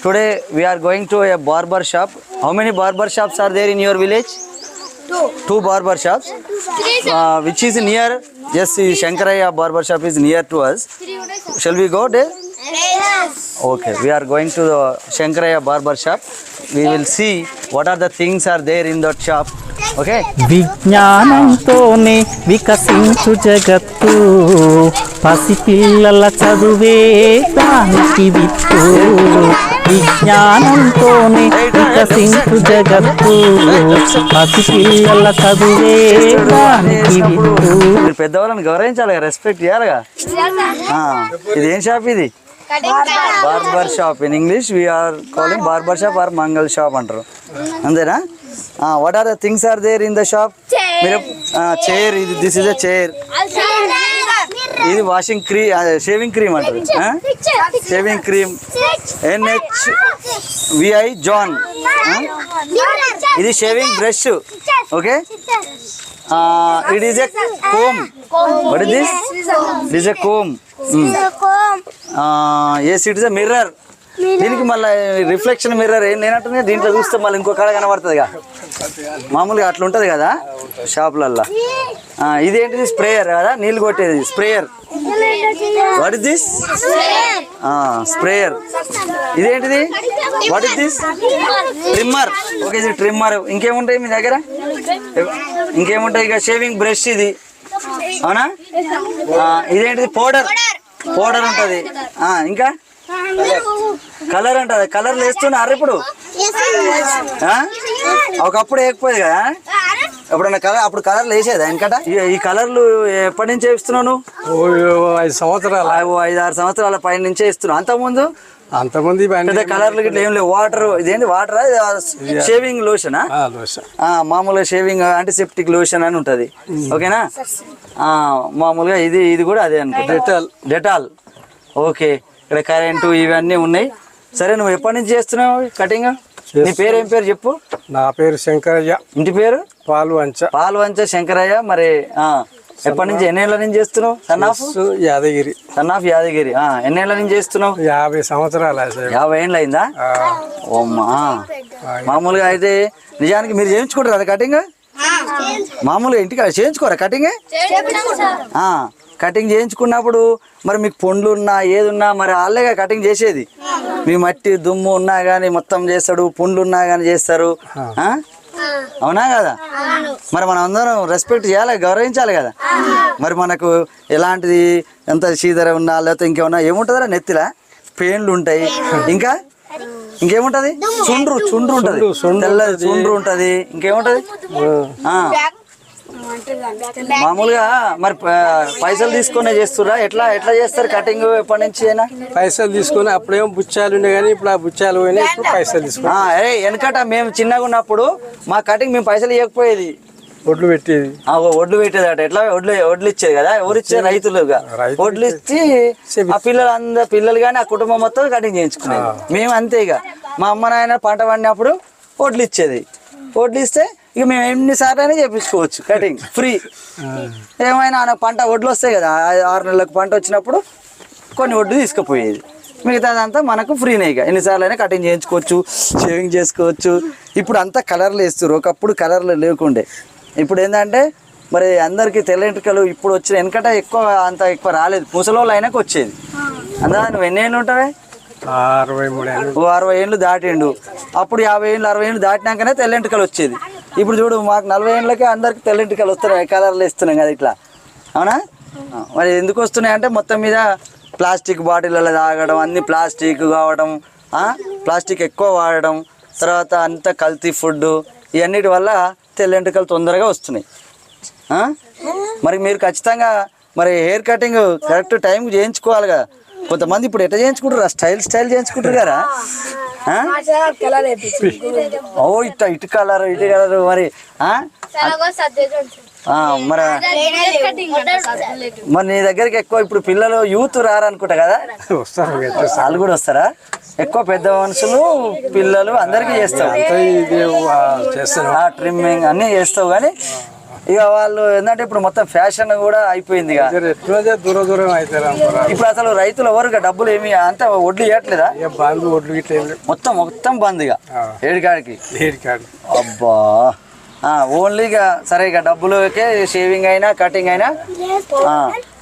Today we are going to a barber shop. How many barber shops are there in your village? Two barber shops. Which is near? Yes, Shankaraya barber shop is near to us. Shall we go there? Yes. Okay, we are going to the Shankaraya barber shop. We will see what are the things are there in that shop. Okay. విజ్ఞానంతోనే వికసించు జగత్తు పసిపిల్లల చదువే దానికి విత్తు విజ్ఞానంతోనే వికసించు జగత్తు పసిపిల్లల చదువే దానికి విత్తు. మీరు పెద్దవాళ్ళని గౌరవించాలి, రెస్పెక్ట్ చేయాలిగా. ఇది ఏం షాప్? ఇది barber shop. In English we are calling barber shop or మంగళ షాప్ అంటారు, అంతేనా? What are the things are there in the shop? మీరు చైర్, ఇది దిస్ ఇస్ ఎ చైర్. ఇది వాషింగ్ క్రీమ్, షేవింగ్ క్రీమ్ అంటారు, షేవింగ్ క్రీమ్. NHVI John. ఇది shaving brush. Okay. It is a comb. What is this? It is a comb. Yes, it is a mirror. దీనికి మళ్ళీ reflection mirror ఏం లేనట్టుంది. దీంట్లో చూస్తే మళ్ళీ ఇంకో కాడ కనబడుతుంది కదా, మామూలుగా అట్లా ఉంటుంది కదా షాపులల్లో. ఇదేంటిది? స్ప్రేయర్ కదా, నీళ్ళు కొట్టేది sprayer. What is this? Sprayer. ఇదేంటిది? What is this? Trimmer. Okay, ఇది ట్రిమ్మర్. ఇంకేముంటాయి మీ దగ్గర? ఇంకేముంటాయి? ఇక షేవింగ్ బ్రష్ ఇది, అవునా? ఇదేంటిది? పౌడర్. పౌడర్ ఉంటుంది. ఇంకా కలర్ ఉంటుంది. కలర్లు వేస్తున్నారు ఇప్పుడు, ఒకప్పుడు వేయకపోయేది కదా. ఎప్పుడన్నా కలర్, అప్పుడు కలర్లు వేసేదా వెనకట? ఈ కలర్లు ఎప్పటి నుంచే ఇస్తున్నావు నువ్వు? 5 సంవత్సరాలు. 5-6 సంవత్సరాల పైన నుంచే ఇస్తున్నావు. అంతకుముందు కలర్లు గిట్ల ఏం లేవు. వాటర్. ఇదేంటి? వాటర్. షేవింగ్ లోషనా? మామూలుగా షేవింగ్ యాంటీసెప్టిక్ లోషన్ అని ఉంటుంది, ఓకేనా? మామూలుగా ఇది కూడా అదే అనుకుంటా, డెటాల్. ఓకే. ఇక్కడ కరెంటు ఇవన్నీ ఉన్నాయి. సరే, నువ్వు ఎప్పటి నుంచి చేస్తున్నావు కటింగ్? నీ పేరు ఏం పేరు చెప్పు? నా పేరు శంకరయ్య. ఇంటి పేరు? పాల్వంచ శంకరయ్య. మరి ఎప్పటి నుంచి, ఎన్నేళ్ల నుంచి చేస్తున్నావు? యాదగిరి. యాదగిరి. ఎన్నేళ్ల నుంచి చేస్తున్నావు? 50 సంవత్సరాలు. 50 ఏళ్ళు అయిందా? ఓమ్మా. మామూలుగా అయితే నిజానికి మీరు చేయించుకుంటారు కదా కటింగ్? మామూలుగా ఇంటికి చేయించుకోరా కటింగ్? కటింగ్ చేయించుకున్నప్పుడు మరి మీకు పండ్లు ఉన్నా ఏది ఉన్నా మరి వాళ్ళేగా కటింగ్ చేసేది. మీ మట్టి దుమ్ము ఉన్నా కానీ మొత్తం చేస్తాడు, పండ్లు ఉన్నా కానీ చేస్తారు, అవునా కదా? మరి మనం అందరం రెస్పెక్ట్ చేయాలి, గౌరవించాలి కదా. మరి మనకు ఎలాంటిది, ఎంత సీదర ఉన్నా లేకపోతే ఇంకేమన్నా ఏముంటుందా? నెత్తిలా పెయిన్లు ఉంటాయి. ఇంకేముంటది? చుండ్రు ఉంటుంది, తెల్లది చుండ్రు ఉంటుంది. ఇంకేముంటది? మామూలుగా మరి పైసలు తీసుకునే చేస్తురా? ఎట్లా చేస్తారు కటింగ్? ఎప్పటి నుంచి అయినా పైసలు తీసుకుని అప్పుడేమో బుచ్చాలు ఉండే కానీ ఇప్పుడు ఆ బుచ్చాలు పోయినాయి, ఇప్పుడు పైసలు తీసుకుని. వెనకట మేము చిన్నగా ఉన్నప్పుడు మా కటింగ్ మేము పైసలు ఇవ్వకపోయేది, ఒడ్లు పెట్టేది. ఒడ్లు పెట్టేది అట. ఎట్లా? ఒడ్లు ఇచ్చేది కదా. ఎవరు ఇచ్చేది? రైతులుగా ఒడ్లు ఇచ్చి ఆ పిల్లలు కానీ ఆ కుటుంబం మొత్తం కటింగ్ చేయించుకునేది. మేము అంతే. ఇక మా అమ్మ నాయన పంట పండినప్పుడు ఒడ్లు ఇచ్చేది. ఒడ్లు ఇస్తే ఇక మేము ఎన్నిసార్లు అయినా చేయించుకోవచ్చు కటింగ్ ఫ్రీ. ఏమైనా పంట ఒడ్లు వస్తాయి కదా, 6 నెలలకు పంట వచ్చినప్పుడు కొన్ని ఒడ్లు తీసుకుపోయేది. మిగతాదంతా మనకు ఫ్రీనే. ఇక ఎన్నిసార్లు అయినా కటింగ్ చేయించుకోవచ్చు, షేవింగ్ చేసుకోవచ్చు. ఇప్పుడు అంతా కలర్లు వేస్తారు, ఒకప్పుడు కలర్లు లేకుండే. ఇప్పుడు ఏంటంటే మరి అందరికీ తెల్ల వెంట్రుకలు ఇప్పుడు వచ్చిన. వెనకట అంత ఎక్కువ రాలేదు, ముసలోళ్ళు అయినాక వచ్చేది. అందులో నువ్వు ఎన్ని ఏళ్ళు ఉంటావే? 60 ఏళ్ళు దాటిండు. అప్పుడు 50 ఏళ్ళు 60 ఏళ్ళు దాటినాకనే తెల్ల వెంట్రుకలు వచ్చేది. ఇప్పుడు చూడు, మాకు 40 ఏళ్ళకే అందరికి తెల్ల వెంట్రుకలు వస్తున్నాయి, కలర్లు వేస్తున్నాం కదా ఇట్లా, అవునా? మరి ఎందుకు వస్తున్నాయి అంటే మొత్తం మీద ప్లాస్టిక్ బాటిళ్ళలో తాగడం, అన్ని ప్లాస్టిక్ కావడం, ప్లాస్టిక్ ఎక్కువ వాడడం, తర్వాత అంతా కల్తీ ఫుడ్, ఇవన్నిటి వల్ల తెల్ల వెంట్రుకలు తొందరగా వస్తున్నాయి. మరి మీరు ఖచ్చితంగా మరి హెయిర్ కటింగ్ కరెక్ట్ టైంకి చేయించుకోవాలి కదా. కొంతమంది ఇప్పుడు ఎట్లా చేయించుకుంటారు? స్టైల్ చేయించుకుంటారు కదా. ఇటు కలర్ మరి మరి నీ దగ్గరికి ఎక్కువ ఇప్పుడు పిల్లలు యూత్ రారనుకుంటా కదా? వాళ్ళు కూడా వస్తారా? ఎక్కువ పెద్ద మనుషులు పిల్లలు అందరికీ చేస్తావు, ట్రిమ్మింగ్ అన్నీ చేస్తావు. కానీ ఇక వాళ్ళు ఏంటంటే ఇప్పుడు మొత్తం ఫ్యాషన్ కూడా అయిపోయింది ఇక. ఎట్లా దూరం అవుతారా ఇప్పుడు అసలు రైతులు ఎవరు డబ్బులు ఏమి అంత వడ్లు ఇవ్వట్లేదా? బండ్లు ఒడ్లు గిట్ల మొత్తం బంద్ ఇక ఏడికాడికి. ఏడికాడు అబ్బా ఓన్లీ ఇక సరే ఇక డబ్బులకే షేవింగ్ అయినా కటింగ్ అయినా.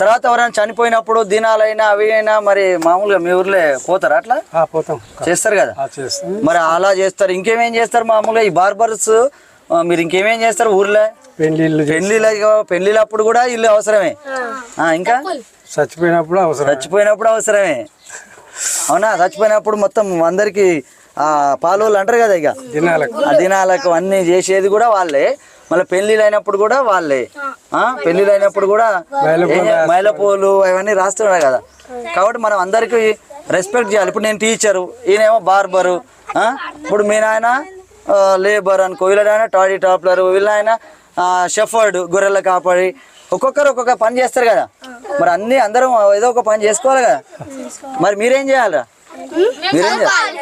తర్వాత ఎవరైనా చనిపోయినప్పుడు దినాలైనా అవి అయినా మరి మామూలుగా మీ ఊర్లో పోతారా అట్లా? పోతాం చేస్తారు కదా చేస్తాం. మరి అలా చేస్తారు. ఇంకేమేం చేస్తారు మామూలుగా ఈ బార్బర్స్? మీరు ఇంకేమేం చేస్తారు ఊర్లో? పెళ్లిళ్ళప్పుడు కూడా ఇల్లు అవసరమే. ఇంకా చచ్చిపోయినప్పుడు అవసరమే. అవునా? చచ్చిపోయినప్పుడు మొత్తం అందరికి పాలోళ్ళు అంటారు కదా ఇక దినాలకు అన్ని చేసేది కూడా వాళ్ళే. మళ్ళీ పెళ్లిళ్ళు అయినప్పుడు కూడా వాళ్ళే. పెళ్లిళ్ళు అయినప్పుడు కూడా మైలపూలు అవన్నీ రాస్తున్నాడు కదా. కాబట్టి మనం అందరికి రెస్పెక్ట్ చేయాలి. ఇప్పుడు నేను టీచరు, ఈయనేమో బార్బరు. ఇప్పుడు మీ నాయన లేబర్ అనుకో, వీళ్ళైనా టాడీ టాప్లర్, వీళ్ళైనా షెఫర్డ్ గొర్రెల కాపాడి. ఒక్కొక్కరు ఒక్కొక్క పని చేస్తారు కదా. మరి అందరం ఏదో ఒక పని చేసుకోవాలి కదా. మరి మీరేం చేయాలి? మీరేం చేయాలి?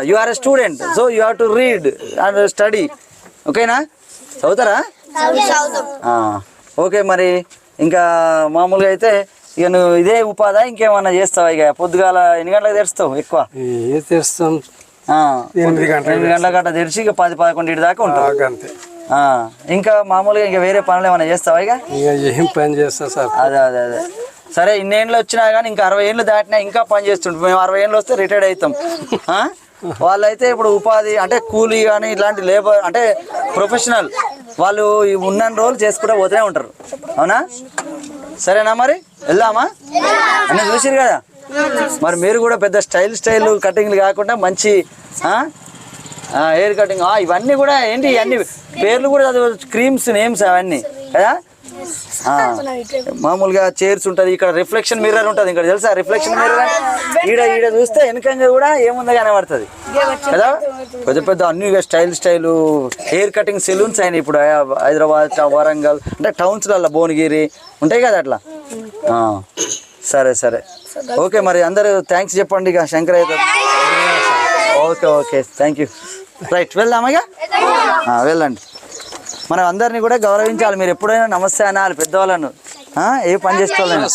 You are a student, so you have to read and study. ఓకేనా? చదువుతారా? ఓకే. మరి ఇంకా మామూలుగా అయితే ఇక నువ్వు ఇదే ఉపాధి ఇంకేమన్నా చేస్తావా? ఇక పొద్దుగాల ఎన్ని గంటలకు తెరుస్తావు? ఎక్కువ తెరుస్తాం 8 గంటల గంట తెరిచి ఇక 10-11 దాకా ఉంటావు. ఇంకా మామూలుగా ఇంకా వేరే పనులు ఏమైనా చేస్తావా? ఇక ఏం పని చేస్తా సార్. అదే సరే. ఇన్నేళ్ళు వచ్చినా కానీ ఇంకా 60 ఏళ్ళు దాటినా ఇంకా పని చేస్తుంటాం. మేము 60 ఏళ్ళు వస్తే రిటైర్డ్ అవుతాం. వాళ్ళైతే ఇప్పుడు ఉపాధి అంటే కూలీ కానీ ఇట్లాంటి లేబర్ అంటే ప్రొఫెషనల్ వాళ్ళు ఉన్న రోజులు చేసుకుంటూ పోతూనే ఉంటారు. అవునా? సరేనా? మరి వెళ్దామా? అన్నీ చూసిరు కదా. మరి మీరు కూడా పెద్ద స్టైల్ కటింగ్లు కాకుండా మంచి హెయిర్ కటింగ్ ఇవన్నీ కూడా ఏంటి అన్ని పేర్లు కూడా క్రీమ్స్ నేమ్స్ అవన్నీ కదా. మామూలుగా చైర్స్ ఉంటుంది, ఇక్కడ రిఫ్లెక్షన్ మిర్రర్ ఉంటుంది. ఇక్కడ తెలుసా రిఫ్లెక్షన్ మిర్రర్? ఈడ చూస్తే వెనకంగా కూడా ఏముందో కనబడుతుంది కదా. పెద్ద అన్ని స్టైల్ హెయిర్ కటింగ్ సెలూన్స్ అయినాయి ఇప్పుడు హైదరాబాద్, వరంగల్ అంటే టౌన్స్లలో భువనగిరి ఉంటాయి కదా అట్లా. సరే ఓకే. మరి అందరూ థ్యాంక్స్ చెప్పండి ఇక శంకర్ అయితే. Okay thank you. రైట్, వెళ్దామా? ఇక వెళ్ళండి. మనం అందరినీ కూడా గౌరవించాలి. మీరు ఎప్పుడైనా నమస్తే అనాలి పెద్దవాళ్ళను. ఏ పని చేసుకోవాలని.